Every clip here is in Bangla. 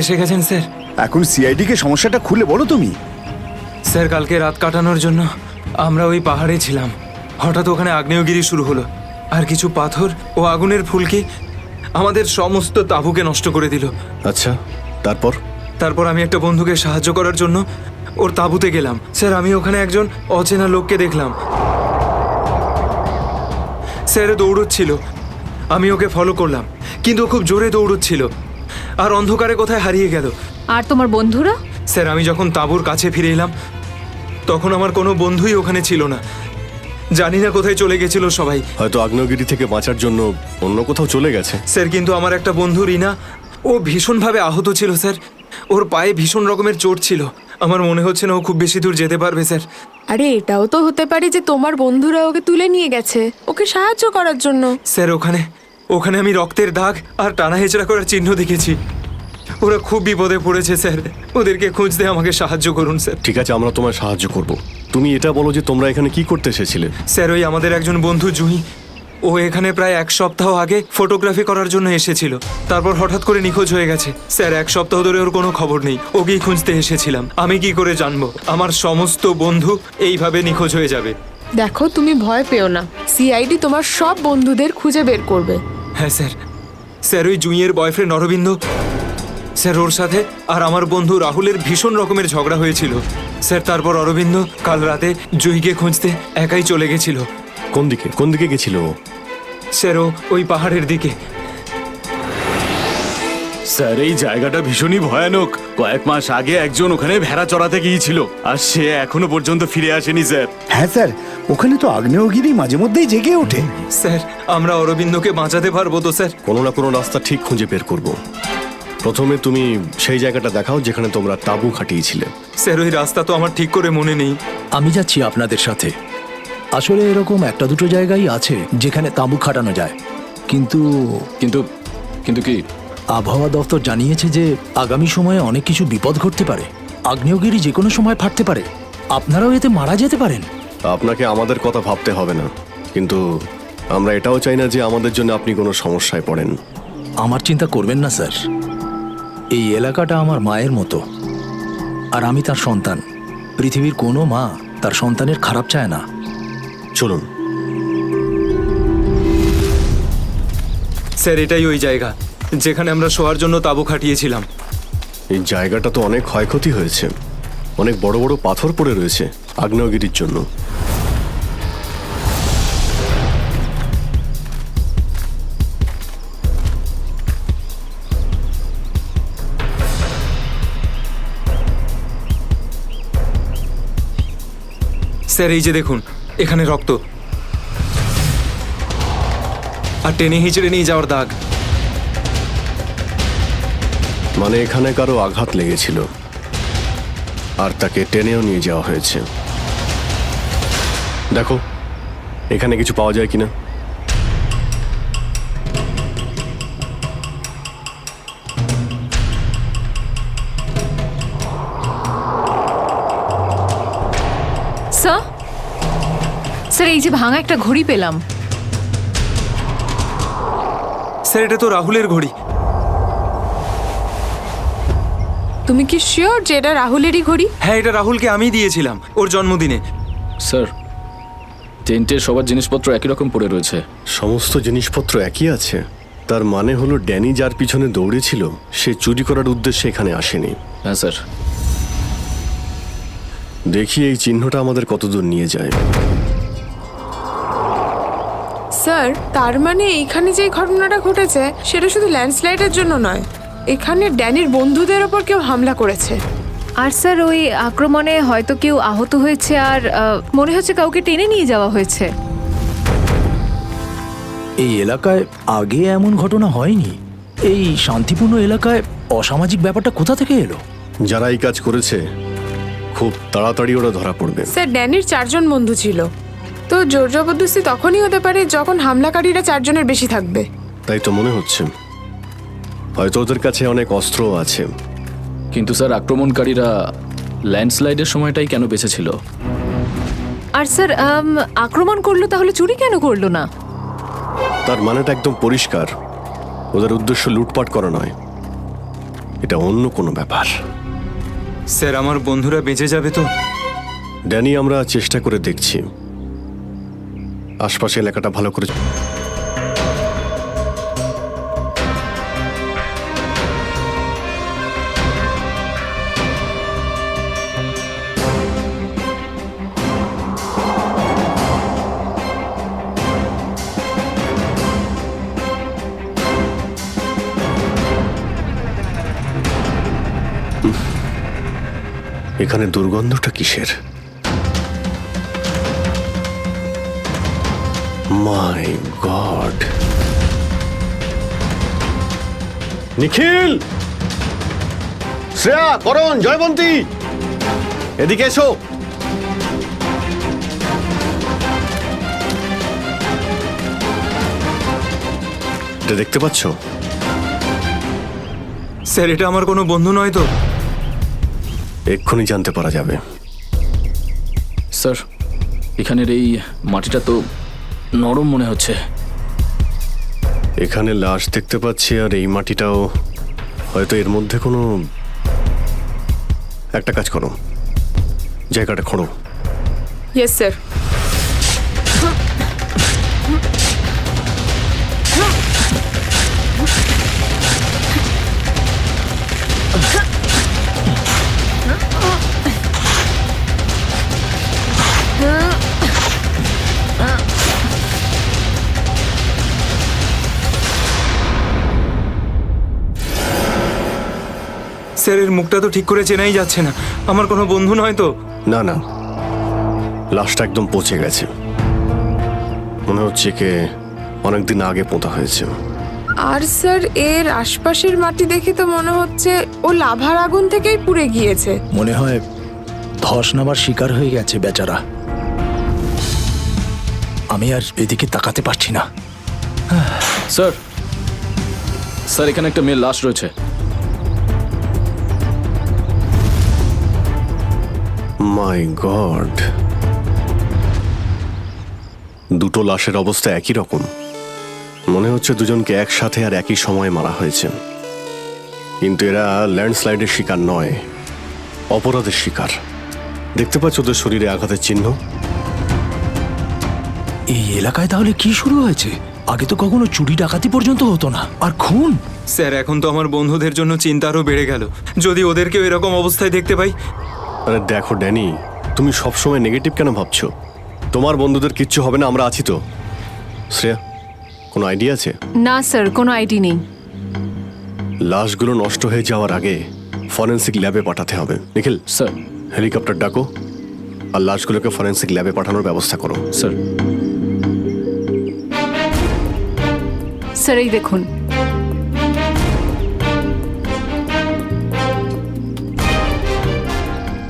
এসে গেছেন স্যার। এখন সিআইডি কে সমস্যাটা খুলে বলো তুমি। স্যার কালকে রাত কাটানোর জন্য আমরা ওই পাহাড়ে ছিলাম। হঠাৎ ওখানে আগ্নেয়গিরি শুরু হলো, আর কিছু পাথর ও আগুনের ফুলকি আমাদের সমস্ত তাঁবুকে নষ্ট করে দিল। আচ্ছা, তারপর? তারপর আমি একটা বন্ধুকে সাহায্য করার জন্য ওর তাঁবুতে গেলাম। স্যার আমি ওখানে একজন অচেনা লোককে দেখলাম। স্যার দৌড়চ্ছিল, আমি ওকে ফলো করলাম, কিন্তু ও খুব জোরে দৌড়চ্ছিল আর অন্ধকারে কোথায় হারিয়ে গেল। আর তোমার বন্ধুরা? স্যার আমি যখন তাঁবুর কাছে ফিরে এলাম তখন আমার কোনো বন্ধুই ওখানে ছিল না। জানি না কোথায় চলে গেছিল সবাই। হয়তো আগ্নেয়গিরি থেকে বাঁচার জন্য অন্য কোথাও চলে গেছে। স্যার কিন্তু আমার একটা বন্ধু রিনা, ও ভীষণভাবে আহত ছিল স্যার। ওর পায়ে ভীষণ রকমের চোট ছিল। আমার মনে হচ্ছে না ও খুব বেশি দূর যেতে পারবে স্যার। আরে এটাও তো হতে পারে যে তোমার বন্ধুরা ওকে তুলে নিয়ে গেছে ওকে সাহায্য করার জন্য। স্যার ওখানে আমি রক্তের দাগ আর টানা হেঁচড়া করার চিহ্ন দেখেছি। ওরা খুব বিপদে পড়েছে স্যার, ওদেরকে খুঁজতে আমাকে সাহায্য করুন স্যার। ঠিক আছে, আমরা তোমায় সাহায্য করব। তুমি এটা বলো যে তোমরা এখানে কি করতে এসেছিলে? স্যার ওই আমাদের একজন বন্ধু জুঁই, ও এখানে প্রায় 1 সপ্তাহ আগে ফটোগ্রাফি করার জন্য এসেছিল। তারপর হঠাৎ করে নিখোঁজ হয়ে গেছে স্যার। 1 সপ্তাহ ধরে ওর কোনো খবর নেই। ওকেই খুঁজতে এসেছিলাম। আমি কি করে জানবো আমার সমস্ত বন্ধু এইভাবে নিখোঁজ হয়ে যাবে? দেখো তুমি ভয় পেও না, সিআইডি তোমার সব বন্ধুদের খুঁজে বের করবে। হ্যাঁ স্যার। স্যার ওই জুঁইয়ের বয়ফ্রেন্ড অরবিন্দ, স্যার ওর সাথে আর আমার বন্ধু রাহুলের ভীষণ রকমের ঝগড়া হয়েছিল স্যার। তারপর অরবিন্দ কাল রাতে জুঁইকে খুঁজতে একাই চলে গেছিল। কোন দিকে গেছিল ও? স্যার ওই পাহাড়ের দিকে। স্যার এই জায়গাটা ভীষণই ভয়ানক। কয়েক মাস আগে একজন ওখানে ভেড়া চড়াতে গিয়েছিল, আর সে এখনো পর্যন্ত ফিরে আসেনি স্যার। হ্যাঁ স্যার, ওখানে তো আগ্নেয়গিরি মাঝে মধ্যেই জেগে ওঠে। স্যার আমরা অরবিন্দকে বাঁচাতে পারবো তো স্যার? কোনো না কোনো রাস্তা ঠিক খুঁজে বের করব। প্রথমে তুমি সেই জায়গাটা দেখাও যেখানে তোমরা তাঁবু খাটিয়েছিলে। স্যার ওই রাস্তা তো আমার ঠিক করে মনে নেই। আমি যাচ্ছি আপনাদের সাথে। আসলে এরকম একটা দুটো জায়গায় আছে যেখানে তাঁবু খাটানো যায়, কিন্তু কিন্তু কিন্তু কি? আবহাওয়া দপ্তর জানিয়েছে যে আগামী সময়ে অনেক কিছু বিপদ ঘটতে পারে। আগ্নেয়গিরি যে কোনো সময় ফাটতে পারে, আপনারাও এতে মারা যেতে পারেন। আপনাকে আমাদের কথা ভাবতে হবে না, কিন্তু আমরা এটাও চাই না যে আমাদের জন্য আপনি কোনো সমস্যায় পড়েন। আমার চিন্তা করবেন না স্যার, এই এলাকাটা আমার মায়ের মতো, আর আমি তার সন্তান। পৃথিবীর কোনো মা তার সন্তানের খারাপ চায় না। চলুন। স্যার এটাই ওই জায়গা যেখানে আমরা শোয়ার জন্য তাঁবু খাটিয়েছিলাম। এই জায়গাটা তো অনেক ক্ষয়ক্ষতি হয়েছে, অনেক বড় বড় পাথর পড়ে রয়েছে আগ্নেয়গিরির জন্য। স্যার এই যে দেখুন, এখানে রক্ত আর টেনে হিঁচড়ে নিয়ে যাওয়ার দাগ। মানে এখানে কারো আঘাত লেগেছিল আর তাকে টেনেও নিয়ে যাওয়া হয়েছে। দেখো এখানে কিছু পাওয়া যায় কিনা। স্যার এই যে ভাঙা একটা ঘড়ি পেলাম। স্যার এটা তো রাহুলের ঘড়ি। তুমি কি শিওর যে এটা রাহুলেরই ঘড়ি? হ্যাঁ এটা রাহুলকে আমি দিয়েছিলাম ওর জন্মদিনে। স্যার টেন্টের সবার জিনিসপত্র একই রকম পড়ে রয়েছে। সমস্ত জিনিসপত্র একই আছে, তার মানে হলো ড্যানি যার পিছনে দৌড়েছিল সে চুরি করার উদ্দেশ্যে এখানে আসেনি। হ্যাঁ স্যার। দেখি এই চিহ্নটা আমাদের কতদূর নিয়ে যায়। স্যার তার মানে এইখানে যে ঘটনাটা ঘটেছে সেটা শুধু ল্যান্ডস্লাইডের জন্য নয়, এখানে ড্যানির বন্ধুদের ওপর কেউ হামলা করেছে। আর স্যার ওই আক্রমণে হয়তো কেউ আহত হয়েছে, আর মনে হচ্ছে কাউকে টেনে নিয়ে যাওয়া হয়েছে। এই এলাকায় আগে এমন ঘটনা হয়নি। এই শান্তিপূর্ণ এলাকায় অসামাজিক ব্যাপারটা কোথা থেকে এলো? যারা এই কাজ করেছে খুব তাড়াতাড়ি ওরা ধরা পড়বে। স্যার ড্যানির 4 জন বন্ধু ছিল, তো জোর জবরদস্তি তখনই হতে পারে যখন হামলাকারীরা 4 জনের বেশি থাকবে। তাই তো মনে হচ্ছে, হয়তো ওদের কাছে অনেক অস্ত্রও আছে। কিন্তু স্যার আক্রমণকারীরা ল্যান্ডস্লাইডের সময়টাই কেন বেঁচেছিল? আর স্যার আক্রমণ করলো তাহলে চুরি কেন করলো না? তার মানেটা একদম পরিষ্কার, ওদের উদ্দেশ্য লুটপাট করা নয়। এটা অন্য কোনো ব্যাপার। স্যার আমার বন্ধুরা বেঁচে যাবে তো? ড্যানি, আমরা চেষ্টা করে দেখছি। আশপাশে এলাকাটা ভালো করে এখানে দুর্গন্ধটা কিসের? মাই গড! নিখিল, শ্রেয়া, করণ, জয়বন্তী, এদিকে এসো। এটা দেখতে পাচ্ছ? স্যার এটা আমার কোনো বন্ধু নয় তো? এক্ষুনি জানতে পারা যাবে। স্যার, এখানের এই মাটিটা তো নরম মনে হচ্ছে। এখানে লাশ দেখতে পাচ্ছি, আর এই মাটিটাও হয়তো এর মধ্যে কোনো একটা কাজ করো, জায়গাটা খোঁড়ো। Yes sir. স্যার এর মুখটা তো ঠিক করে চেনাই যাচ্ছে না। আমার কোনো বন্ধু নয় তো? না না, লাশটা একদম পচে গেছে, মনে হচ্ছে কে অনেকদিন আগে পোঁতা হয়েছে। আর স্যার এর আশপাশের মাটি দেখে তো মনে হচ্ছে ও লাভার আগুন থেকেই পুড়ে গিয়েছে। মনে হয় ধস নামার শিকার হয়ে গেছে বেচারা। আমি আর এদিকে তাকাতে পারছি না। স্যার, স্যার এখানে একটা মেয়ের লাশ রয়েছে। মাই গড! দুটো লাশের অবস্থা একই রকম। মনে হচ্ছে দুজনকে একসাথে আর একই সময়ে মারা হয়েছে, কিন্তু এরা ল্যান্ডস্লাইডের শিকার নয়, অপরাধের শিকার। দেখতে পাচ্ছ ওদের শরীরে আঘাতের চিহ্ন? এই এলাকায় তাহলে কি শুরু হয়েছে? আগে তো কখনো চুরি ডাকাতি পর্যন্ত হতো না, আর খুন! স্যার এখন তো আমার বন্ধুদের জন্য চিন্তা আরও বেড়ে গেল। যদি ওদেরকেও এরকম অবস্থায় দেখতে পাই। আরে দেখো ড্যানি, তুমি সবসময় নেগেটিভ কেন ভাবছো? তোমার বন্ধুদের কিচ্ছু হবে না, আমরা আছি তো। শ্রেয়া, কোনো আইডিয়া আছে? না স্যার, কোনো আইডি নেই। লাশগুলো নষ্ট হয়ে যাওয়ার আগে ফরেন্সিক ল্যাবে পাঠাতে হবে। নিখিল, স্যার। হেলিকপ্টার ডাকো আর লাশগুলোকে ফরেন্সিক ল্যাবে পাঠানোর ব্যবস্থা করো। স্যার। স্যার এই দেখুন।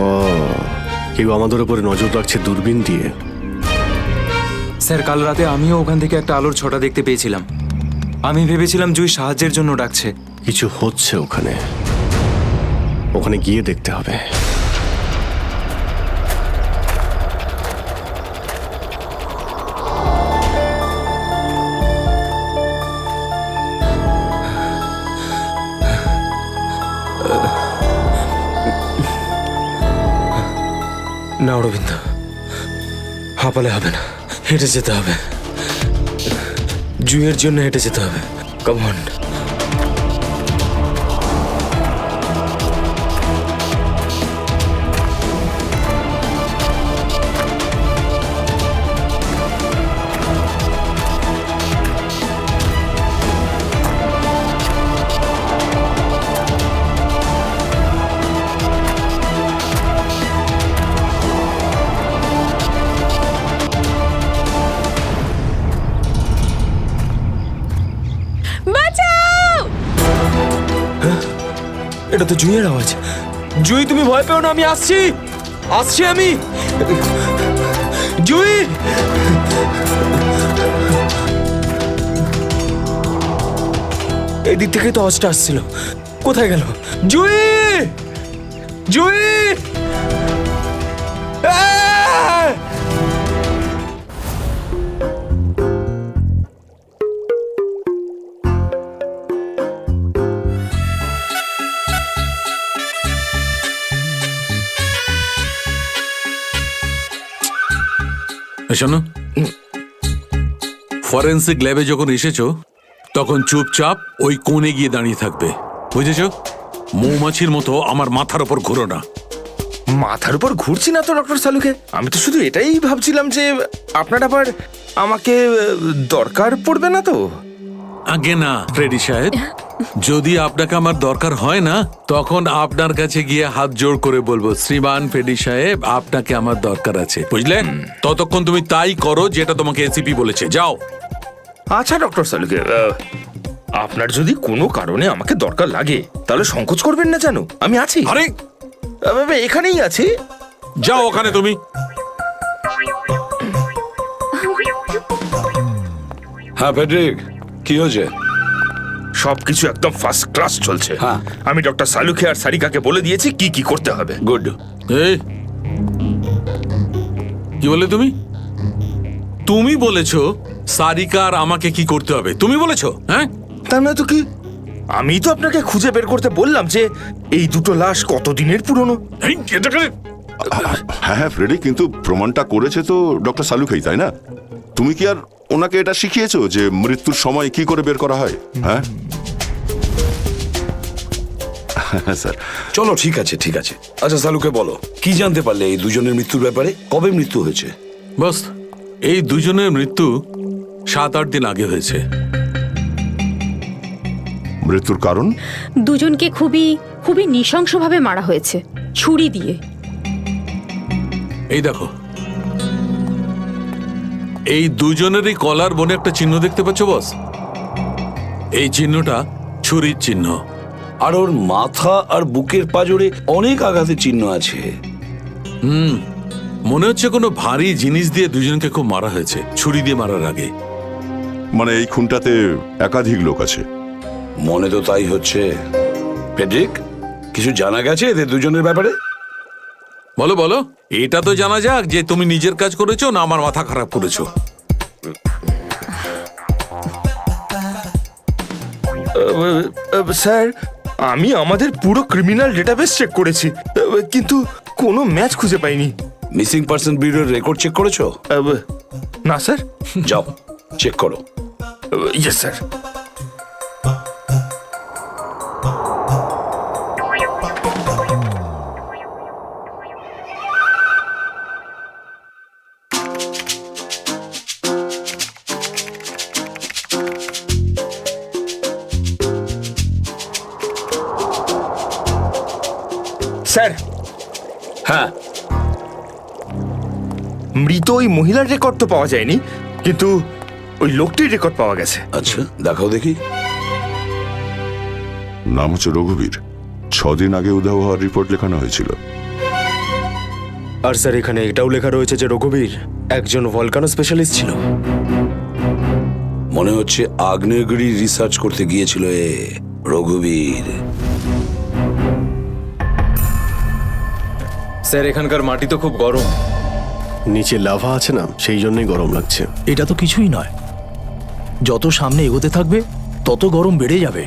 ও, কেউ আমাদের উপরে নজর রাখছে দূরবীন দিয়ে। স্যার কাল রাতে আমিও ওখান থেকে একটা আলোর ছটা দেখতে পেয়েছিলাম। আমি ভেবেছিলাম জুই সাহায্যের জন্য ডাকছে। কিছু হচ্ছে ওখানে, ওখানে গিয়ে দেখতে হবে। না অরবিন্দ, হাঁপালে হবে না, হেঁটে যেতে হবে। জুইয়ের জন্য হেঁটে যেতে হবে। Come on. এটা তো জুইয়ের আওয়াজ। জুই তুমি ভয় পেও না, আমি আসছি, আসছি আমি। জুই! এই দিক থেকে তো আওয়াজটা আসছিল, কোথায় গেল জুই? জুই! আহ! শোনো, ফরেন্সিক ল্যাবে যখন এসেছো তখন চুপচাপ ওই কোণে গিয়ে দাঁড়িয়ে থাকবে, বুঝেছো? মৌমাছির মতো আমার মাথার ওপর ঘুরো না। মাথার উপর ঘুরছি না তো ডক্টর সালুকে, আমি তো শুধু এটাই ভাবছিলাম যে আপনার আবার আমাকে দরকার পড়বে না তো। আগে না ফ্রেডি সাহেব, যদি আপনাকে আমার দরকার হয় না তখন আপনার কাছে গিয়ে হাত জোড় করে বলবো, শ্রীমান ফ্রেডি সাহেব আপনাকে আমার দরকার আছে, বুঝলেন? ততক্ষণ তুমি তাই করো যেটা তোমাকে এসিপি বলেছে, যাও। আচ্ছা ডক্টর সালুকে, আপনার যদি কোনো কারণে আমাকে দরকার লাগে তাহলে সংকোচ করবেন না, জানো আমি আছি। আরে এখানেই আছি। যাও ওখানে তুমি। হ্যাঁ ফেডরিক, কি হয়েছে? সবকিছু একদম ফার্স্ট ক্লাস চলছে। হ্যাঁ। আমি ডক্টর সালুকে আর সারিকাকে বলে দিয়েছি কি কি করতে হবে। গুড। এই কি বলে তুমি? তুমি বলেছো সারিকা আর আমাকে কি করতে হবে? তুমি বলেছো? হ্যাঁ, তার মানে তো কি, আমি তো আপনাকে খুঁজে বের করতে বললাম যে এই দুটো লাশ কতদিনের পুরনো। এই, এটাকে হ্যাঁ হ্যাঁ ফ্রেডি, কিন্তু প্রমাণটা করেছে তো ডক্টর সালুকেই, তাই না? তুমি কি আর ওনাকে এটা শিখিয়েছো যে মৃত্যুর সময় কি করে বের করা হয়? হ্যাঁ হ্যাঁ স্যার। চলো ঠিক আছে ঠিক আছে। আচ্ছা সালুকে বলো, কি জানতে পারলে এই দুজনের মৃত্যুর ব্যাপারে? কবে মৃত্যু হয়েছে? বস, এই দুজনের মৃত্যু 7-8 দিন আগে হয়েছে। মৃত্যুর কারণ? দুজনকে খুবই খুবই নৃশংসভাবে মারা হয়েছে, ছুরি দিয়ে। এই দেখো, এই দুজনেরই কলার বনে একটা চিহ্ন দেখতে পাচ্ছ বস? এই চিহ্নটা ছুরির চিহ্ন। আর ওর মাথা আর বুকের পাঁজরে অনেক আঘাতের চিহ্ন আছে। মনে হচ্ছে কোনো ভারী জিনিস দিয়ে দুজনকে খুব মারা হয়েছে, ছুরি দিয়ে মারার আগে। মানে এই খুনটাতে একাধিক লোক আছে? মনে তো তাই হচ্ছে। ফেডরিক, কিছু জানা গেছে এদের দুজনের ব্যাপারে? বলো বলো, এটা তো জানা যাক যে তুমি নিজের কাজ করেছো না আমার মাথা খারাপ করেছো। স্যার, আমি আমাদের পুরো ক্রিমিনাল ডেটাবেস চেক করেছি, কিন্তু কোনো ম্যাচ খুঁজে পাইনি। মিসিং পার্সন ব্যুরোর রেকর্ড চেক করেছো? না স্যার। যাও চেক করো। Yes sir. স্যার, হ্যাঁ, মৃত ওই মহিলার রেকর্ড তো পাওয়া যায়নি, কিন্তু ওই লোকটির রেকর্ড পাওয়া গেছে। আচ্ছা দেখাও দেখি। নাম হচ্ছে রঘুবীর। 6 দিন আগে উধাও হওয়ার রিপোর্ট লেখানো হয়েছিল। আর স্যার এখানে এটাও লেখা রয়েছে যে রঘুবীর একজন ভলকানো স্পেশালিস্ট ছিল। মনে হচ্ছে আগ্নেয়গিরি রিসার্চ করতে গিয়েছিল এ রঘুবীর। স্যার এখানকার মাটি তো খুব গরম। নিচে লাভা আছে না, সেই জন্যই গরম লাগছে। এটা তো কিছুই নয়, যত সামনে এগোতে থাকবে তত গরম বেড়ে যাবে।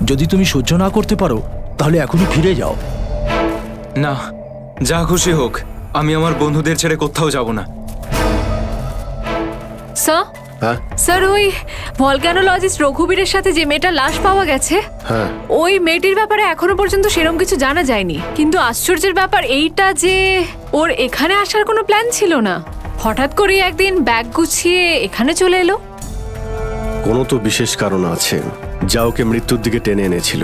যদি তুমি সহ্য না করতে পারো তাহলে এখনই ফিরে যাও। না, যা খুশি হোক, আমি আমার বন্ধুদের ছেড়ে কোথাও যাব না। স্যার, হ্যাঁ স্যার ওই ভলকানোলজিস্ট রঘুবীরের সাথে যে মেয়েটার লাশ পাওয়া গেছে, হ্যাঁ, ওই মেয়েটির ব্যাপারে এখনো পর্যন্ত সেরকম কিছু জানা যায়নি। কিন্তু আশ্চর্যের ব্যাপার এইটা যে ওর এখানে আসার কোনো প্ল্যান ছিল না, হঠাৎ করে একদিন ব্যাগ গুছিয়ে এখানে চলে এলো। কোনো তো বিশেষ কারণ আছে যা ওকে মৃত্যুর দিকে টেনে এনেছিল।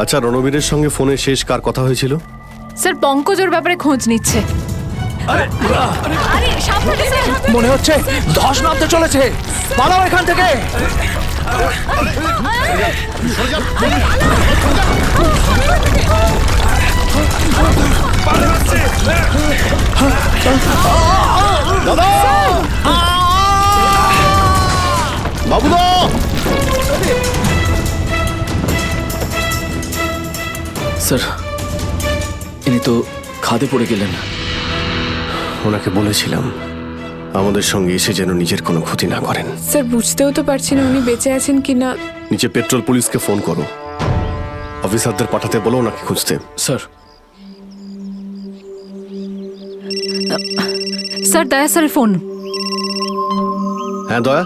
আচ্ছা, রণবীরের সঙ্গে ফোনে শেষ কার কথা হয়েছিল? স্যার পঙ্কজ ওর ব্যাপারে খোঁজ নিচ্ছে। আরে সাবধানে স্যার। মনে হচ্ছে ধস নামতে চলেছে, পালাও এখান থেকে। বাবুদা, স্যার ইনি তো খাদে পড়ে গেলেন। ওনাকে বলেছিলাম আমাদের সঙ্গে এসে যেন নিজের কোনো ক্ষতি না করেন। স্যার বুঝতেও তো পারছি না উনি বেঁচে আছেন কিনা। নিচে পেট্রোল পুলিশকে ফোন করো, অফিসারদের পাঠাতে বলো ওনাকে খুঁজতে। স্যার স্যার দয়া স্যারের ফোন। হ্যাঁ দয়া,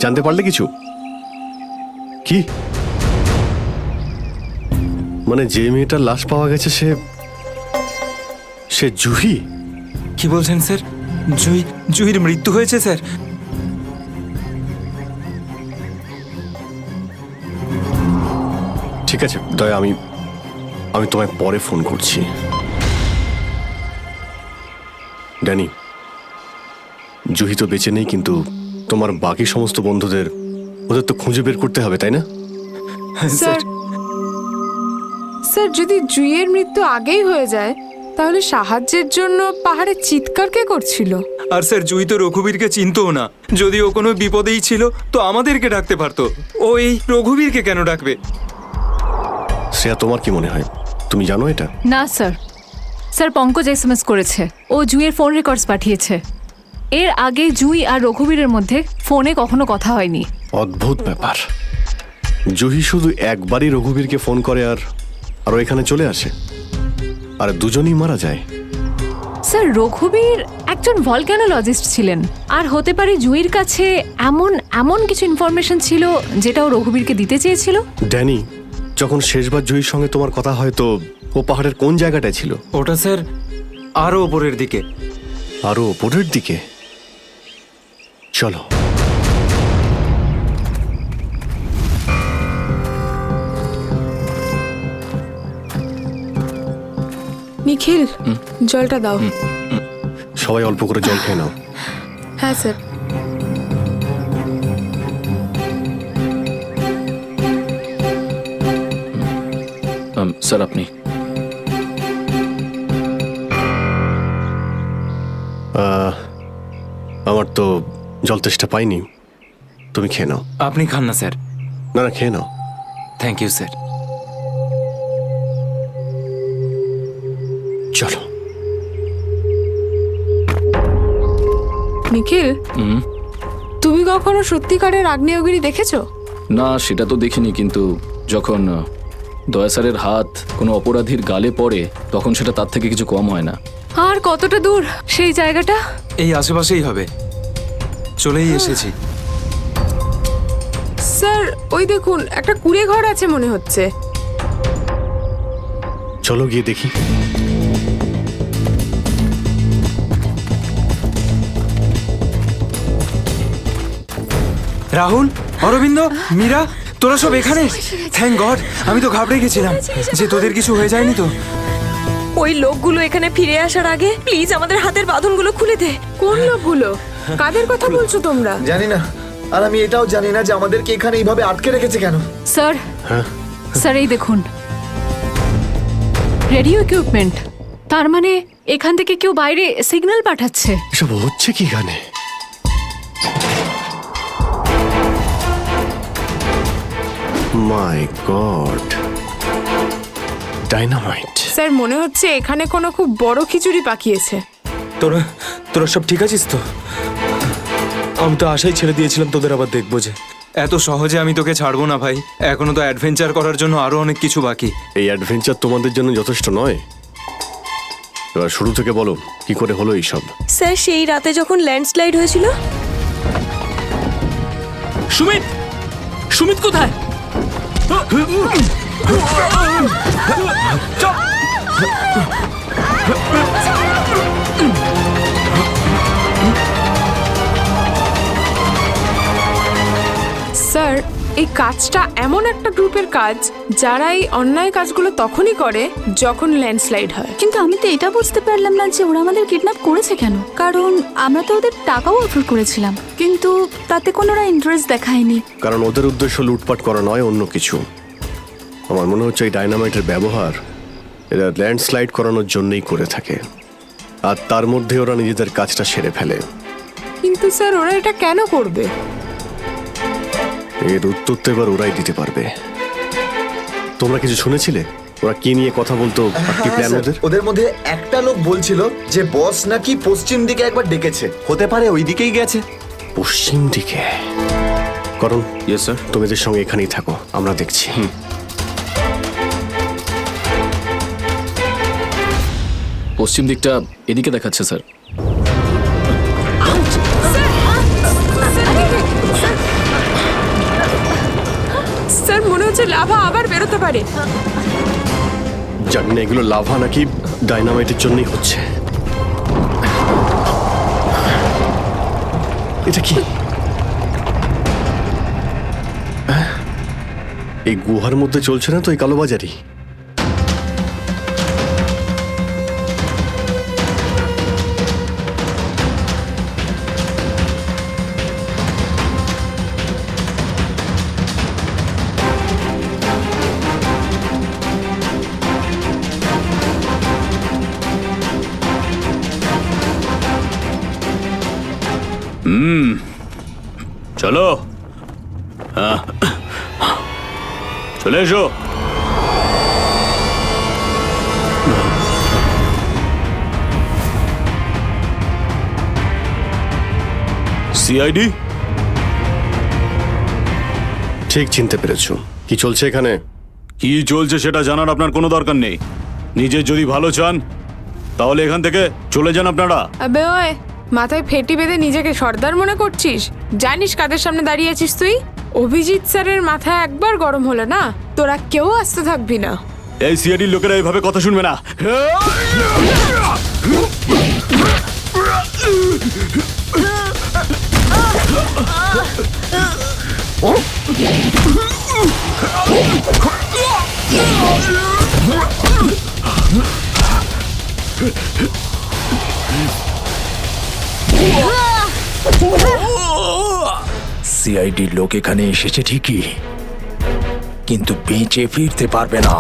জানতে পারলে কিছু? কি মানে যে মেয়েটার লাশ পাওয়া গেছে সে জুহি? কি বলছেন স্যার? জুহির মৃত্যু হয়েছে স্যার? ঠিক আছে দয়া, আমি তোমায় পরে ফোন করছি। ড্যানি, জুহি তো বেঁচে নেই, কিন্তু তোমার বাকি সমস্ত বন্ধুদের ওদের তো খুঁজে বের করতে হবে, তাই না? স্যার স্যার যদি জুইয়ের মৃত্যু আগেই হয়ে যায় তাহলে সাহায্যের জন্য পাহাড়ে চিৎকার কে করছিল? আর স্যার জুহি তো রঘুবীরকে চিনতও না। যদি ও কোনো বিপদেই ছিল তো আমাদেরকে ডাকতে পারতো। ও এই রঘুবীরকে কেন ডাকবে? শ্রেয়া, তোমার কি মনে হয়? তুমি জানো এটা? না স্যার, স্যার পঙ্কজ এসএমএস করেছে, ও জুইয়ের ফোন রেকর্ডস পাঠিয়েছে। এর আগে জুই আর রঘুবীরের মধ্যে ফোনে কখনো কথা হয়নি। অদ্ভুত ব্যাপার। জুহি শুধু একবারই রঘুবীরকে ফোন করে আর ও এখানে চলে আসে, আর দুজনেই মারা যায়। স্যার রঘুবীর একজন ভলক্যানোলজিস্ট ছিলেন, আর হতে পারে জুইয়ের কাছে এমন কিছু ইনফরমেশন ছিল যেটা ও রঘুবীরকে দিতে চেয়েছিল। ড্যানি, যখন শেষবার জুহির সঙ্গে তোমার কথা হয় তো ও পাহাড়ের কোন জায়গাটায় ছিল? ওটা স্যার আরো ওপরের দিকে। আরো ওপরের দিকে? চলো। নিখিল, জলটা দাও। সবাই অল্প করে জল খেয়ে নাও। হ্যাঁ স্যার। স্যার আপনি? আমার তো জল তেষ্টা পাইনি, তুমি খেয়ে নাও। আপনি খান না স্যার। না না, খেয়ে নাও। Thank you sir. চলো। নিখিল, তুমি কখনো সত্যিকারের আগ্নেয়গিরি দেখেছো? না, সেটা তো দেখিনি, কিন্তু যখন দয়া স্যারের হাত কোনো অপরাধীর গালে পড়ে তখন সেটা তার থেকে কিছু কম হয় না। আর কতটা দূর সেই জায়গাটা? এই আশেপাশেই হবে, চলেই এসেছি। স্যার ওই দেখুন, একটা কুঁড়ে ঘর আছে মনে হচ্ছে। চলো গিয়ে দেখি। রাহুল, অরবিন্দ, মীরা, তোরা সব এখানে? থ্যাংক গড, আমি তো ঘাবড়ে গেছিলাম যে তোদের কিছু হয়ে যায়নি তো। ওই লোকগুলো এখানে ফিরে আসার আগে প্লিজ আমাদের হাতের বাঁধনগুলো খুলে দে। কোন লোকগুলো? কাদের কথা বলছো তোমরা? জানি না, আর আমি এটাও জানি না যে আমাদেরকে এখানে এইভাবে আটকে রেখেছে কেন। স্যার, স্যার এই দেখুন, রেডিও ইকুইপমেন্ট। তার মানে এখান থেকে কেউ বাইরে সিগন্যাল পাঠাচ্ছে। এসব হচ্ছে কি এখানে? মাই গড, ডাইনামাইট। স্যার মনে হচ্ছে এখানে কোনো খুব বড় খিচুড়ি পাকিয়েছে। তোরা সব ঠিক আছিস তো? আমি তো আশাই ছেড়ে দিয়েছিলাম তোদের আবার দেখবো যে। এত সহজে আমি তোকে ছাড়বো না ভাই, এখনো তো অ্যাডভেঞ্চার করার জন্য আরো অনেক কিছু বাকি। এই অ্যাডভেঞ্চার তোমাদের জন্য যথেষ্ট নয়? এবার শুরু থেকে বলো, কি করে হলো এইসব? স্যার সেই রাতে যখন ল্যান্ডস্লাইড হয়েছিল। সুমিত, সুমিত কোথায়? স্যার এই কাজটা এমন একটা গ্রুপের কাজ যারা এই অন্যায় কাজগুলো তখনই করে যখন ল্যান্ডস্লাইড হয়। কিন্তু আমি তো এটা বুঝতে পারলাম না যে ওরা আমাদের কিডন্যাপ করেছে কেন, কারণ আমরা তো ওদের টাকাও অফার করেছিলাম, কিন্তু তাতে কোনো ওরা ইন্টারেস্ট দেখায়নি। কারণ ওদের উদ্দেশ্য লুটপাট করা নয়, অন্য কিছু। আমার মনে হচ্ছে এই ডাইনামাইটের ব্যবহার এরা ল্যান্ডস্লাইড করানোর জন্যই করে থাকে, আর তার মধ্যে ওরা নিজেদের কাজটা সেরে ফেলে। কিন্তু স্যার ওরা এটা কেন করবে? এর উত্তর তো এবার ওরাই দিতে পারবে। তোমরা কিছু শুনেছিলে ওরা কি নিয়ে কথা বলতো? কি প্ল্যান ওদের? ওদের মধ্যে একটা লোক বলছিল যে বস নাকি পশ্চিম দিকে একবার ডেকেছে, হতে পারে ওই দিকেই গেছে। পশ্চিম দিকে? করণ, ইয়েস স্যার। তুমি এদের সঙ্গে এখানেই থাকো, আমরা দেখছি। পশ্চিম দিকটা এদিকে দেখাচ্ছে স্যার। বেরোতে পারে। জানি না এগুলো লাভা নাকি ডাইনামাইটের জন্যই হচ্ছে। এটা কি? এই গুহার মধ্যে চলছে না তো এই কালোবাজারি? চলো, হ্যাঁ, চলে এসো। সিআইডি? ঠিক চিনতে পেরেছো। কি চলছে এখানে? কি চলছে সেটা জানার আপনার কোনো দরকার নেই। নিজের যদি ভালো চান তাহলে এখান থেকে চলে যান আপনারা। আবে ওই, মাথায় ফেটি বেঁধে নিজেকে সর্দার মনে করছিস? জানিস কাদের সামনে দাঁড়িয়ে আছিস তুই? অভিজিৎ স্যারের মাথা একবার গরম হলো না, তোরা কেউ আসতে থাকবি না। এই সিআইডির লোকেরা এইভাবে কথা শুনবে না। সিআইডির লোক এখানে এসেছে ঠিকই, কিন্তু বেঁচে ফিরতে পারবে না।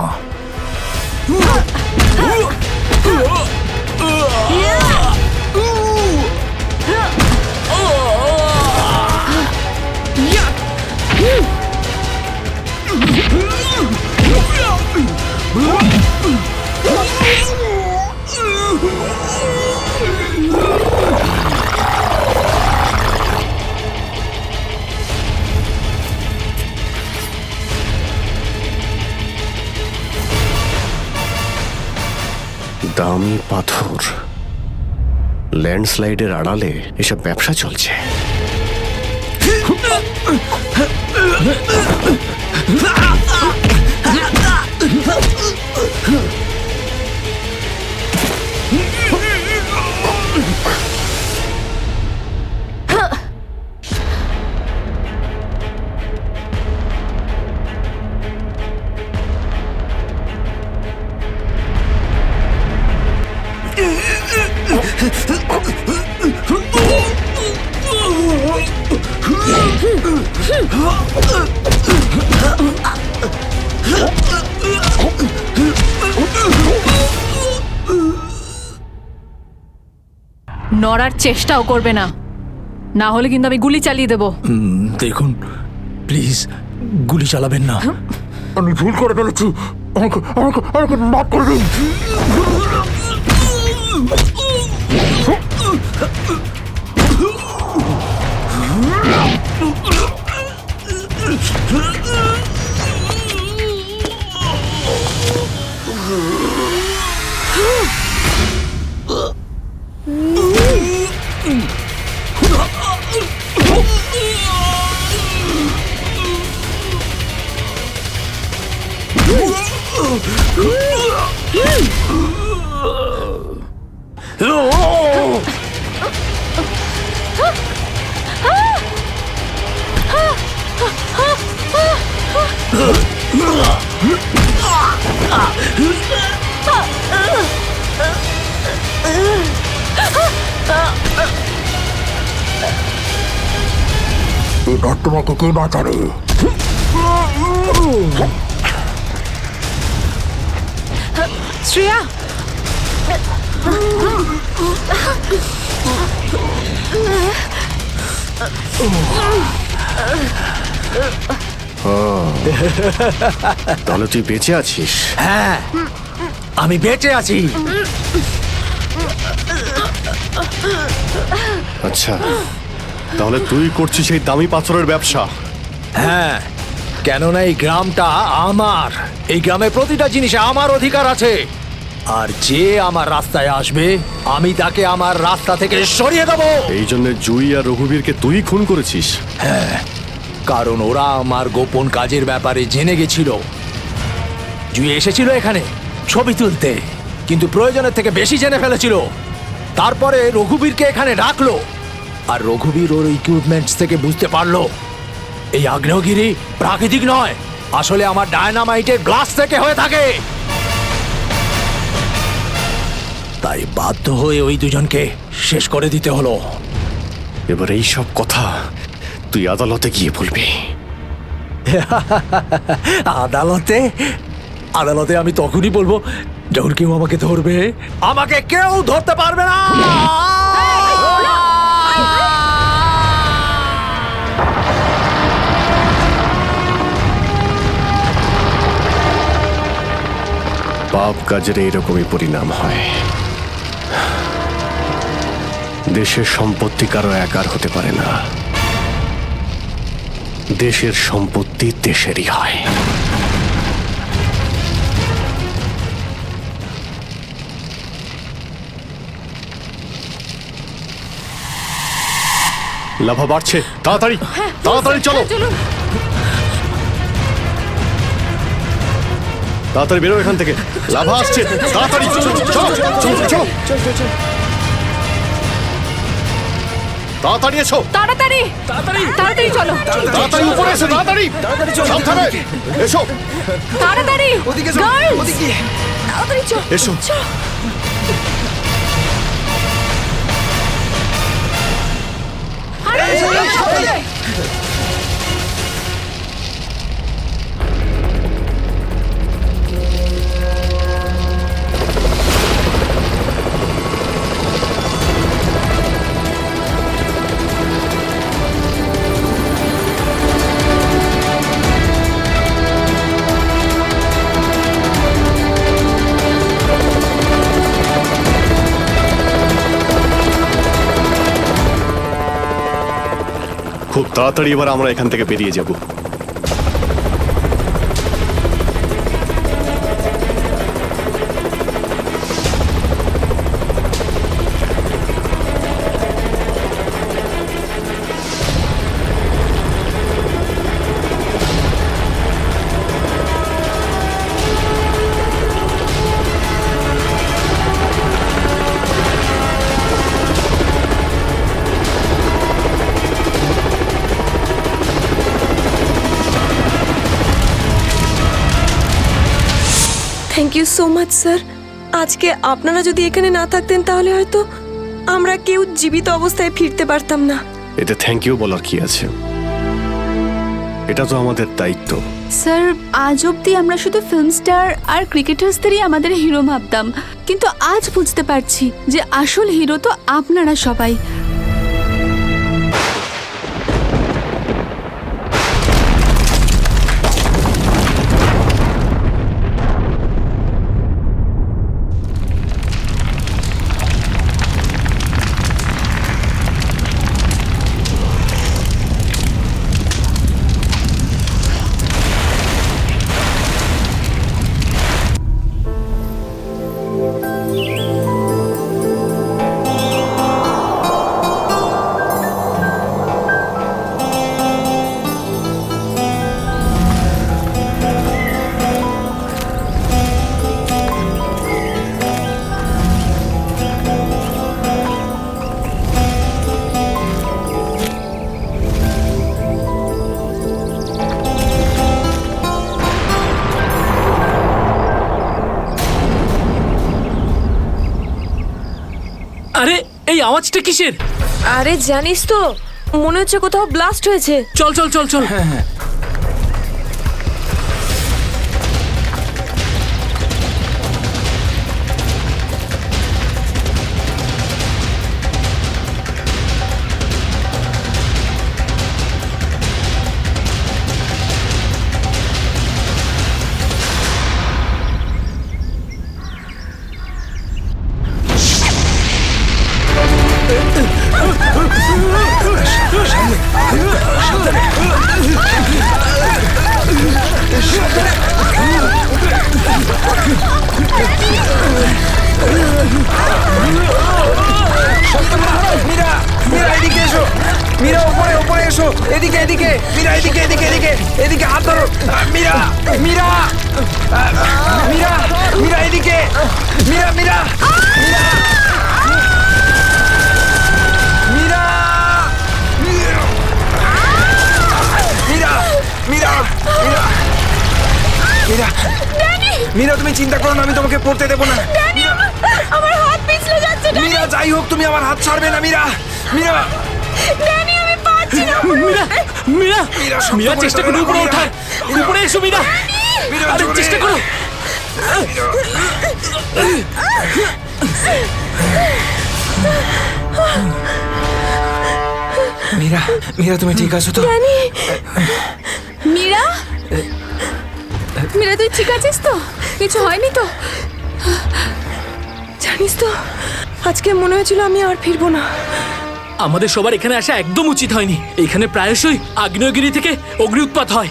দামি পাথর, ল্যান্ডস্লাইডের আড়ালে এসব ব্যবসা চলছে। নড়ার চেষ্টাও করবে না, না হলে কিন্তু আমি গুলি চালিয়ে দেবো। দেখুন প্লিজ, গুলি চালাবেন না। আমি ভুল করে ফেলেছি, আমাকে মাফ করে দিন। তোমাকে কে বাঁচাবে? শ্রেয়া, তাহলে তুই বেঁচে আছিস? হ্যাঁ, আমি বেঁচে আছি। আচ্ছা, তাহলে তুই করছিস এই দামি পাথরের ব্যবসা? হ্যাঁ, কেননা এই গ্রামটা আমার। এই গ্রামের প্রতিটা জিনিসে আমার অধিকার আছে, আর যে আমার রাস্তায় আসবে আমি তাকে আমার রাস্তা থেকে সরিয়ে দেবো। এই জন্য জুই আর রঘুবীরকে তুই খুন করেছিস? হ্যাঁ, কারণ ওরা আমার গোপন কাজের ব্যাপারে জেনে গেছিল। জুই এসেছিল এখানে ছবি তুলতে, কিন্তু প্রয়োজনের থেকে বেশি জেনে ফেলেছিল। তারপরে রঘুবীরকে এখানে ডাকলো, আর রঘুবীর ওর ইকুইপমেন্টস থেকে বুঝতে পারলো এই আগ্নেয়গিরি প্রাকৃতিক নয়, আসলে আমার ডায়নামাইটের গ্লাস থেকে হয়ে থাকে। তাই বাধ্য হয়ে ওই দুজনকে শেষ করে দিতে হলো। এবার এই সব কথা তুই আদালতে গিয়ে বলবি। আদালতে আদালতে আমি তখনই বলবো যখন কেউ আমাকে ধরবে। আমাকে কেউ ধরতে পারবে না। পাপ কাজের এইরকমই পরিণাম হয়। দেশের সম্পত্তি কারো একার হতে পারে না, দেশের সম্পত্তি দেশেরই হয়। লাভা বাড়ছে, তাড়াতাড়ি তাড়াতাড়ি চলো, তাড়াতাড়ি বেরো এখান থেকে। লাভা আসছে, তাড়াতাড়ি চলো চলো চলো চলো, তাড়াতাড়ি এসো, তাড়াতাড়ি তাড়াতাড়ি তাড়াতাড়ি চলো, তাড়াতাড়ি উপরে এসো, তাড়াতাড়ি সাবধানে এসো, তাড়াতাড়ি ওদিকে যাও, Girls! ওদিকে তাড়াতাড়ি চলো, এসো। আরে সাবধানে। খুব তাড়াতাড়ি এবার আমরা এখান থেকে বেরিয়ে যাব। Thank you so much sir. আজকে আপনারা যদি এখানে না থাকতেন তাহলে হয়তো আমরা কেউ জীবিত অবস্থায় ফিরতে পারতাম না। এতে থ্যাংক ইউ বলার কি আছে, এটা তো আমাদের দায়িত্ব। স্যার, আজ অবধি আমরা শুধু ফিল্ম স্টার আর ক্রিকেটার্সদেরই আমাদের হিরো ভাবতাম, কিন্তু আজ বুঝতে পারছি যে আসল হিরো তো আপনারা সবাই। আরে এই আওয়াজটা কিসের? আরে জানিস তো, মনে হচ্ছে কোথাও ব্লাস্ট হয়েছে। চল চল চল চল। হ্যাঁ হ্যাঁ। মীরা, মীরা এদিকে এসো, মীরা ওপরে ওপরে এসো। এদিকে এদিকে মীরা, এদিকে এদিকে এদিকে এদিকে হাত ধরো। মীরা মীরা মীরা মীরা এদিকে মীরা মীরা মীরা মীরা মীরা মীরা মীরা মীরা মীরা, তুমি চিন্তা করো না, আমি তোমাকে পড়তে দেবো না। আমার হাত পিছলে যাচ্ছে মীরা, যাই হোক তুমি আমার হাত ছাড়বে না। মীরা মীরা ড্যানি, আমি পাচ্ছি না। মীরা মীরা মীরা, চেষ্টা করো উপরে ওঠার। উপরে এসো মীরা, আরে চেষ্টা করো। মীরা মীরা, তুমি ঠিক আছো তো? মীরা, মীরা তুই ঠিক আছিস তো? কিছু হয়নি তো? জানিস তো, আজকে মনে হয়েছিল আমি আর ফিরবো না। আমাদের সবার এখানে আসা একদম উচিত হয়নি। এখানে প্রায়শই আগ্নেয়গিরি থেকে অগ্নি উৎপাত হয়।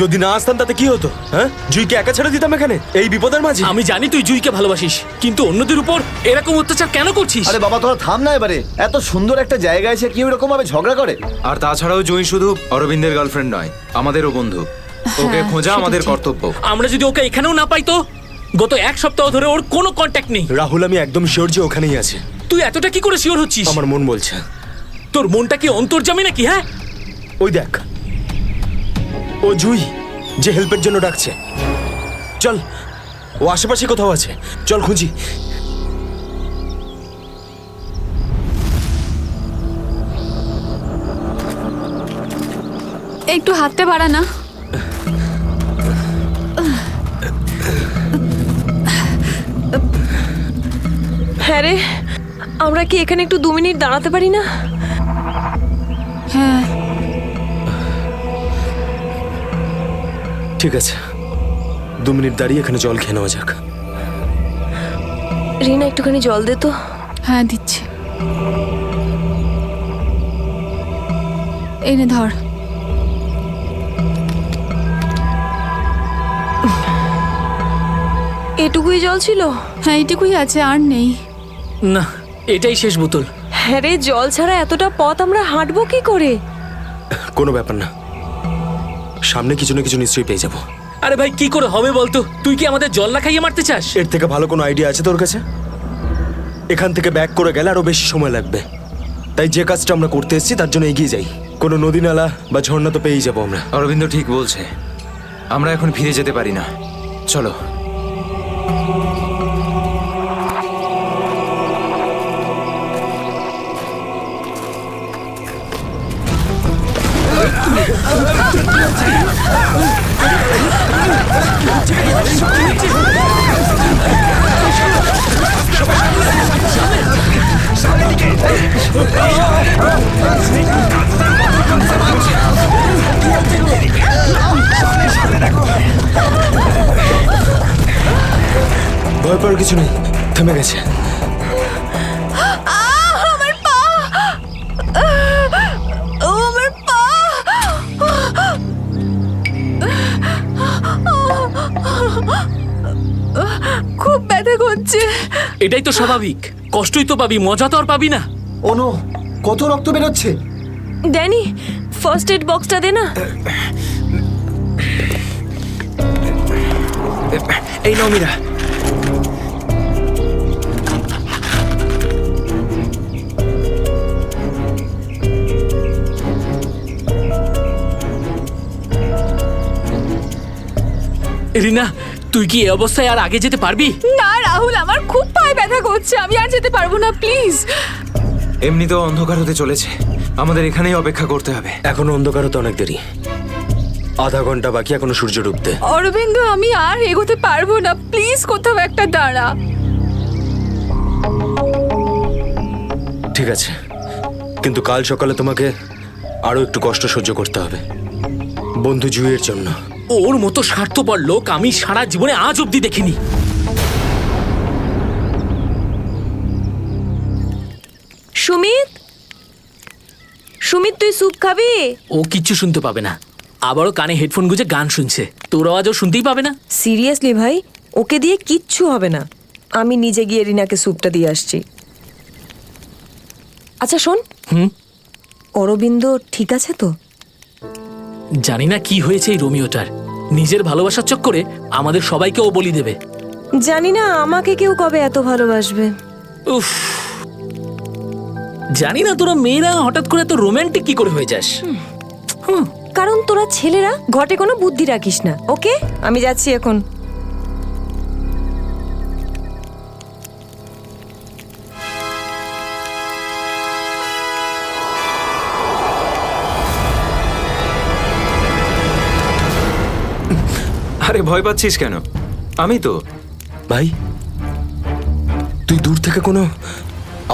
যদি না আসতাম তাতে কি হতো? হ্যাঁ, জুইকে একা ছেড়ে দিতাম এখানে এই বিপদের মাঝে? আমি জানি তুই জুইকে ভালোবাসিস, কিন্তু অন্যদের উপর এরকম অত্যাচার কেন করছিস? আরে বাবা তোরা থাম না এবারে। এত সুন্দর একটা জায়গায় এসে কি এরকম ভাবে ঝগড়া করে? আর তাছাড়াও জুঁই শুধু অরবিন্দের গার্লফ্রেন্ড নয়, আমাদেরও বন্ধু। ওকে খোঁজা আমাদের কর্তব্য। আমরা যদি ওকে এখানেও না পাই তো? গত এক সপ্তাহ ধরে ওর কোনো কন্ট্যাক্ট নেই। রাহুল, আমি একদম শিওর যে ওখানেই আছে। তুই এতটা কি করে শিওর হচ্ছিস? আমার মন বলছে। তোর মনটা কি অন্তর্যামী নাকি? হ্যাঁ, ওই দেখ, ও জুই যে হেল্পের জন্য ডাকছে। চল, ও আশেপাশে কোথাও আছে, চল খুঁজি। একটু হাতটা বাড়া না। হ্যাঁ রে, আমরা কি এখানে একটু 2 মিনিট দাঁড়াতে পারি না? হ্যাঁ ঠিক আছে, 2 মিনিট দাঁড়িয়ে এখানে জল খেয়ে নেওয়া যাক। রিনা, একটুখানি জল দে তো। হ্যাঁ দিচ্ছি। এই নে ধর। এটুকুই জল ছিল? হ্যাঁ এইটুকুই আছে, আর নেই। না, এটাই শেষ বোতল। হ্যাঁ রে, জল ছাড়া এতটা পথ আমরা হাঁটবো কি করে? কোনো ব্যাপার না, সামনে কিছু না কিছু নিশ্চয়ই পেয়ে যাবো। আরে ভাই, কি করে হবে বলতো? তুই কি আমাদের জল না খাইয়ে মারতে চাস? এর থেকে ভালো কোনো আইডিয়া আছে তোর কাছে? এখান থেকে ব্যাক করে গেলে আরো বেশি সময় লাগবে। তাই যে কাজটা আমরা করতে এসেছি তার জন্য এগিয়ে যাই। কোনো নদী নালা বা ঝর্ণা তো পেয়েই যাবো আমরা। অরবিন্দ ঠিক বলছে, আমরা এখন ফিরে যেতে পারি না। চলো। ভয় পাওয়ার কিছু নেই, থেমে গেছে। আমার পা, আমার পা। খুব ব্যথা করছে। এটাই তো স্বাভাবিক, কষ্টই তো পাবি, মজা তো আর পাবি না। ও নো, কত রক্ত বেরোচ্ছে। ড্যানি, ফার্স্ট এড বক্সটা দে না। এই নাও মীরা। রিনা, তুই কি এই অবস্থায় আর আগে যেতে পারবি? না রাহুল, আমার খুব পায়ে ব্যথা করছে, আমি আর যেতে পারবো না, প্লিজ। এমনিতেও অন্ধকার হতে চলেছে, আমাদের এখানেই অপেক্ষা করতে হবে। এখনো অন্ধকার হতে অনেক দেরি, আধা ঘন্টা বাকি এখনো সূর্য ডুবতে। অরবিন্দ, আমি আর এগোতে পারবো না, প্লিজ কোথাও একটা দাঁড়া। ঠিক আছে, কিন্তু কাল সকালে তোমাকে আরো একটু কষ্ট সহ্য করতে হবে, বন্ধু জুইয়ের জন্য। ওর মতো স্বার্থপর লোক আমি সারা জীবনে আজ অব্দি দেখিনি। সুমিত, সুমিত তুই স্যুপ খাবি? ও কিচ্ছু শুনতে পাবে না, আবারও কানে হেডফোন গুঁজে গান শুনছে। তোর আওয়াজও শুনতেই পাবে না। সিরিয়াসলি ভাই, ওকে দিয়ে কিচ্ছু হবে না। আমি নিজে গিয়ে রিনাকে স্যুপটা দিয়ে আসছি। আচ্ছা শোন, অরবিন্দ ঠিক আছে তো? জানি না কি হয়েছে এই রোমিওটার, নিজের ভালোবাসার চক্করে আমাদের সবাইকে ও বলি দেবে। জানি না আমাকে কেউ কবে এত ভালোবাসবে। উফ, জানি না তোরা মেয়েরা হঠাৎ করে এত রোমান্টিক কি করে হয়ে যাস। কারণ তোরা ছেলেরা ঘটে কোনো বুদ্ধি রাখিস না। ওকে, আমি যাচ্ছি এখন। আরে ভয় পাচ্ছিস কেন? আমি তো। ভাই, তুই দূর থেকে কোনো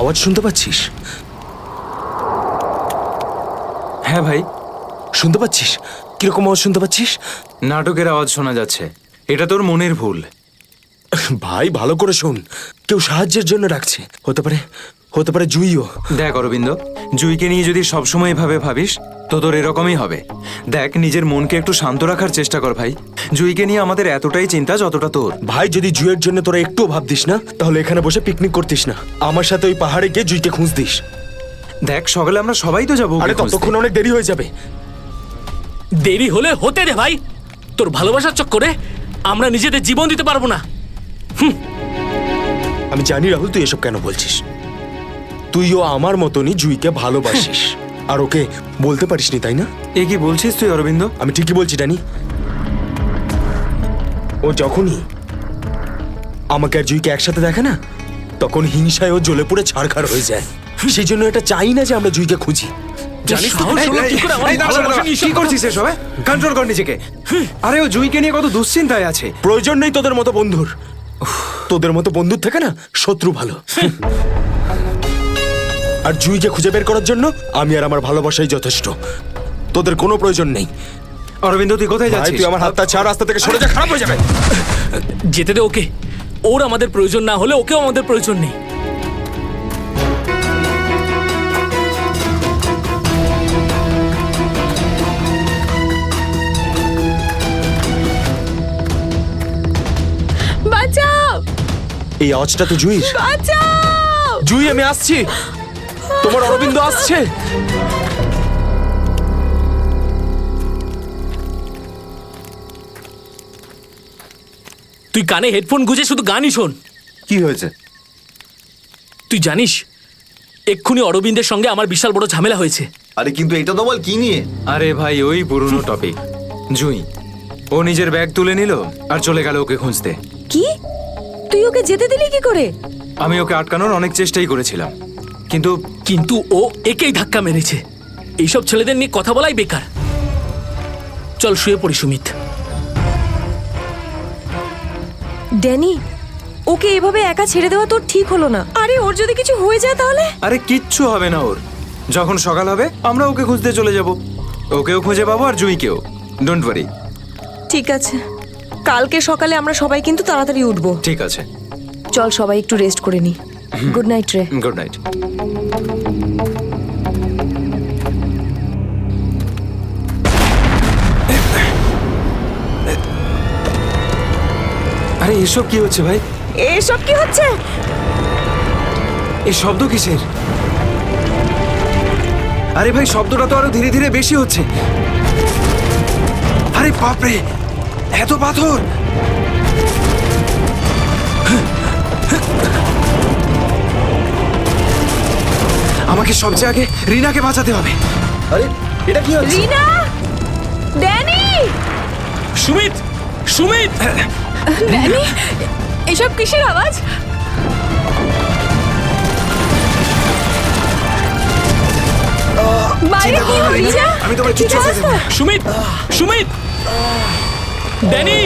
আওয়াজ শুনতে পাচ্ছিস? হ্যাঁ ভাই। শুনতে পাচ্ছিস? কিরকম আওয়াজ শুনতে পাচ্ছিস? নাটকের আওয়াজ শোনা যাচ্ছে। এটা তোর মনের ভুল। ভাই ভালো করে শোন, কেউ সাহায্যের জন্য ডাকছে। হতে পারে জুইও। দেখ অরবিন্দ, জুইকে নিয়ে যদি সবসময় এভাবে ভাবিস তো তোর এরকমই হবে। দেখ, নিজের মনকে একটু শান্ত রাখার চেষ্টা কর ভাই। জুইকে নিয়ে আমাদের এতটাই চিন্তা যতটা তোর। ভাই, যদি জুইয়ের জন্য তোরা একটুও ভাবতিস না, তাহলে এখানে বসে পিকনিক করতিস না। আমার সাথে ওই পাহাড়ে গিয়ে জুইকে খুঁজতিস। দেখ, সকালে আমরা সবাই তো যাবো। আরে ততক্ষণ অনেক দেরি হয়ে যাবে। দেরি হলে হতে দে ভাই, তোর ভালোবাসার চক্করে আমরা নিজেদের জীবন দিতে পারবো না। আমি জানি রাহুল, তুই এসব কেন বলছিস। তুইও আমার মতনই জুইকে ভালোবাসিস, আর ওকে বলতে পারিসনি, তাই না? এ কি বলছিস তুই অরবিন্দ? আমি ঠিকই বলছি ড্যানি। ও যখনই আমাকে আর জুইকে একসাথে দেখে না, তখন হিংসায় ও জ্বলে পুড়ে ছাড়খাড় হয়ে যায়। সেই জন্য এটা চাই না যে আমরা জুইকে খুঁজি। জানিস তো? কি করছিস এসব? কন্ট্রোল কর নিজেকে। আরে ও জুইকে নিয়ে কত দুশ্চিন্তায় আছে। প্রয়োজন নেই তোদের মতো বন্ধুর। তোদের মতো বন্ধুর থেকে না শত্রু ভালো। আর জুইকে খুঁজে বের করার জন্য আমি আর আমার ভালোবাসাই যথেষ্ট। তোদের কোনো প্রয়োজন নেই। অরবিন্দ, তুই কোথায় যাচ্ছিস? তুই আমার হাতটা ছাড়, রাস্তা থেকে সরে যা, খারাপ হয়ে যাবে। যেতে দে ওকে। ওর আমাদের প্রয়োজন না হলে ওকেও আমাদের প্রয়োজন নেই। বাঁচাও! এই আওয়াজটা তো জুইর। বাঁচাও! জুই, আমি আসছি। তোমার অরবিন্দ আসছে। তুই কানে হেডফোন গুঁজে শুধু গানই শোন। কি হয়েছে? তুই জানিস এক্ষুনি অরবিন্দের সঙ্গে আমার বিশাল বড় ঝামেলা হয়েছে। আরে কিন্তু এটা তো বল, কি নিয়ে? আরে ভাই, ওই পুরনো টপিক। জুই, ও নিজের ব্যাগ তুলে নিল আর চলে গেল ওকে খুঁজতে। কি? তুই ওকে যেতে দিলি কি করে? আমি ওকে আটকানোর অনেক চেষ্টাই করেছিলাম, কিন্তু ও একেই ধাক্কা মেরেছে। এইসব ছেলেদের নিয়ে কথা বলাই বেকার। চল শুয়ে পড়ি সুমিত। ড্যানি, ওকে এভাবে একা ছেড়ে দেওয়া তোর ঠিক হলো না। আরে ওর যদি কিছু হয়ে যায় তাহলে? আরে কিচ্ছু হবে না ওর। যখন সকাল হবে আমরা ওকে খুঁজতে চলে যাব। ওকেও খুঁজে পাবো আর জুইকেও। Don't worry. ঠিক আছে, কালকে সকালে আমরা সবাই কিন্তু তাড়াতাড়ি উঠবো। ঠিক আছে, চল সবাই একটু রেস্ট করে নি। গুড নাইট রে। Good night. আরে এসব কি হচ্ছে ভাই? এসব কি হচ্ছে? এই শব্দ কিসের? আরে ভাই, শব্দটা তো আরো ধীরে ধীরে বেশি হচ্ছে। আরে বাপরে, এত পাথর! আমাকে সবচেয়ে আগে রিনাকে বাঁচাতে হবে। আরে এটা কি হচ্ছে? রিনা! ড্যানি! সুমিত! সুমিত! ড্যানি, এসব কিসের আওয়াজ? বাইরে কি হচ্ছে? আমি তোমার কিচ্ছু হতে দেব না। Sumit! Sumit! Danny!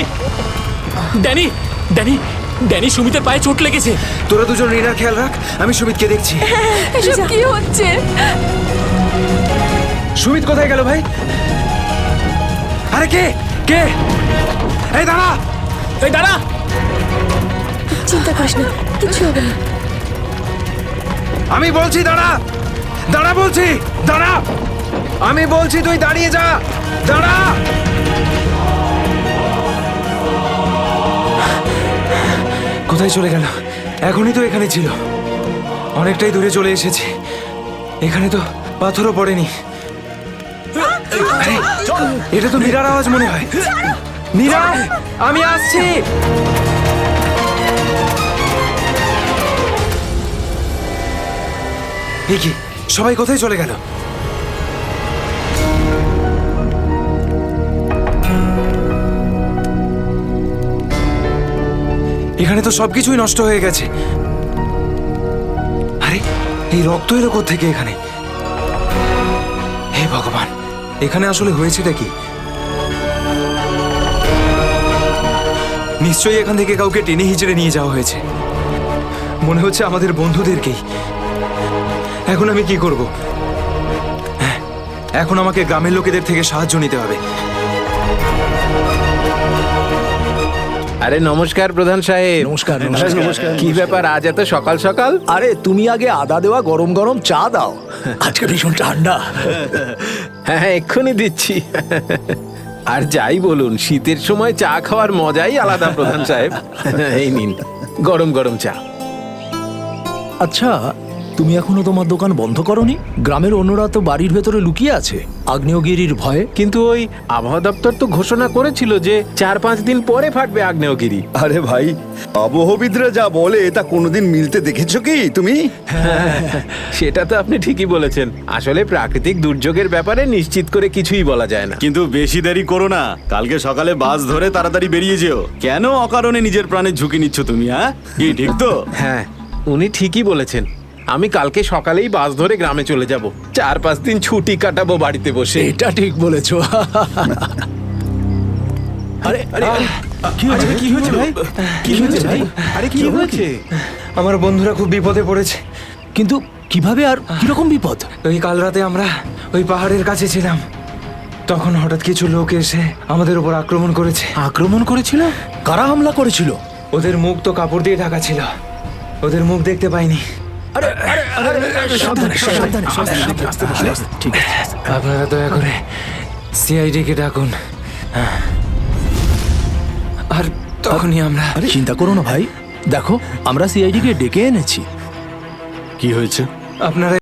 Danny! Danny! Danny, সুমিতের পায়ে চোট লেগেছে। তোরা দুজন রিনার খেয়াল রাখ, আমি সুমিতকে দেখছি। এসব কি হচ্ছে? সুমিত কোথায় গেল ভাই? আরে কে কে? এই দাঁড়া! এই দাঁড়া! চিন্তা করিস না, কিছু হবে না। আমি বলছি দাঁড়া! দাঁড়া বলছি! দাঁড়া! আমি বলছি তুই দাঁড়িয়ে যা! দাঁড়া! কোথায় চলে গেল? এখনই তো এখানে ছিল। অনেকটাই দূরে চলে এসেছি। এখানে তো পাথরও পড়েনি। আরে, এটা তো মীরার আওয়াজ মনে হয়। মীরা, আমি আসছি। এ কি, সবাই কোথায় চলে গেল? এখানে তো সবকিছুই নষ্ট হয়ে গেছে। আরে, এই রক্ত এলো কোত্থেকে এখানে? হে ভগবান, এখানে আসলে হয়েছেটা কি? নিশ্চয়ই এখান থেকে কাউকে টেনে হিচড়ে নিয়ে যাওয়া হয়েছে। মনে হচ্ছে আমাদের বন্ধুদেরকেই। এখন আমি কি করব? হ্যাঁ, এখন আমাকে গ্রামের লোকেদের থেকে সাহায্য নিতে হবে। আরে নমস্কার প্রধান সাহেব। নমস্কার নমস্কার। কি ব্যাপার আজ এত সকাল সকাল? আরে তুমি আগে আদা দেওয়া গরম গরম চা দাও, আজকে ভীষণ ঠান্ডা। হ্যাঁ হ্যাঁ, এক্ষুনি দিচ্ছি। আর যাই বলুন, শীতের সময় চা খাওয়ার মজাই আলাদা প্রধান সাহেব। এই নিন গরম গরম চা। আচ্ছা, তুমি এখনো তোমার দোকান বন্ধ করনি? গ্রামের অন্যরা তো বাড়ির ভেতরে লুকিয়ে আছে আগ্নেয়গিরির ভয়ে। কিন্তু ওই আবহাওয়া দপ্তর তো ঘোষণা করেছিল যে 4-5 দিন পরে ফাটবে আগ্নেয়গিরি। আরে ভাই, আবহবিদরা যা বলে তা কোনোদিন মিলতে দেখেছো কি তুমি? সেটা তো আপনি ঠিকই বলেছেন। আসলে প্রাকৃতিক দুর্যোগের ব্যাপারে নিশ্চিত করে কিছুই বলা যায় না। কিন্তু বেশি দেরি করো না, কালকে সকালে বাস ধরে তাড়াতাড়ি বেরিয়ে যেও। কেন অকারণে নিজের প্রাণের ঝুঁকি নিচ্ছ তুমি? হ্যাঁ, কি ঠিক তো? হ্যাঁ, উনি ঠিকই বলেছেন। আমি কালকে সকালেই বাস ধরে গ্রামে চলে যাব। 4-5 দিন ছুটি কাটাবো বাড়িতে বসে। এটা ঠিক বলেছো। আরে আরে আরে, কি হয়েছে? কি হয়েছে ভাই? কি হয়েছে ভাই? আরে কি হয়েছে? আমার বন্ধুরা খুব বিপদে পড়েছে। কিন্তু কিভাবে আর কিরকম বিপদ? ওই কাল রাতে আমরা ওই পাহাড়ের কাছে ছিলাম, তখন হঠাৎ কিছু লোক এসে আমাদের উপর আক্রমণ করেছে। আক্রমণ করেছিল? কারা হামলা করেছিল? ওদের মুখ তো কাপড় দিয়ে ঢাকা ছিল, ওদের মুখ দেখতে পাইনি। আরে আরে আরে, সাবধানে সাবধানে সাবধানে। ঠিক আছে, আপনারা দয়া করে সিআইডি কে ডাকুন। আর তখনই আমরা। চিন্তা করো না ভাই, দেখো আমরা সিআইডি কে ডেকে এনেছি। কি হয়েছে? আপনারা